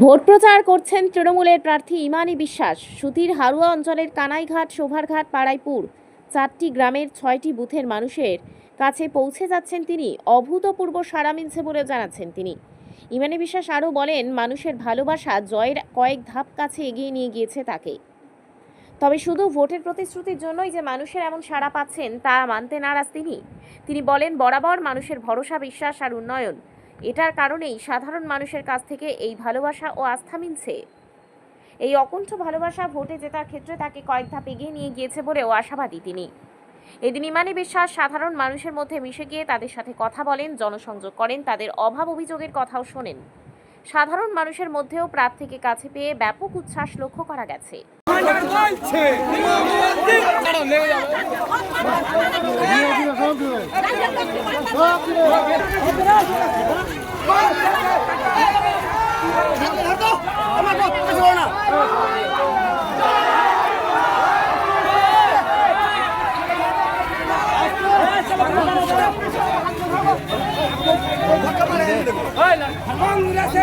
Vote প্রচার করছেন তৃণমূলের প্রার্থী ইমানি বিশ্বাস। সুতির হারুয়া অঞ্চলের কানাইঘাট, শোভারঘাট, পাড়াইপুর 4টি গ্রামের 6টি বুথের মানুষের কাছে পৌঁছে যাচ্ছেন তিনি। অভূতপূর্ব সাড়া মিলছে বলে জানাচ্ছেন তিনি। ইমানি বিশ্বাস আরও বলেন, মানুষের ভালোবাসা জয়ের কয়েক ধাপ কাছে এগিয়ে নিয়ে গিয়েছে তাকে। তবে শুধু ভোটের প্রতিশ্রুতির জন্যই যে মানুষের এমন সাড়া পাচ্ছেন তা মানতে নারাজ তিনি বলেন, বরাবর মানুষের ভরসা, বিশ্বাস আর উন্নয়ন, এটার কারণেই সাধারণ মানুষের কাছ থেকে এই ভালোবাসা ও আস্থা মিলছে। এই অকুণ্ঠ ভালোবাসা ভোটে জেতার ক্ষেত্রে তাকে কয়েক ধাপ এগিয়ে নিয়ে গিয়েছে বলেও আশাবাদী তিনি। এদিন ইমানি বিশ্বাস সাধারণ মানুষের মধ্যে মিশে গিয়ে তাদের সাথে কথা বলেন, জনসংযোগ করেন, তাদের অভাব অভিযোগের কথাও শোনেন। সাধারণ মানুষের মধ্যেও প্রার্থীকে কাছে পেয়ে ব্যাপক উচ্ছ্বাস লক্ষ্য করা গেছে। কংগ্রেস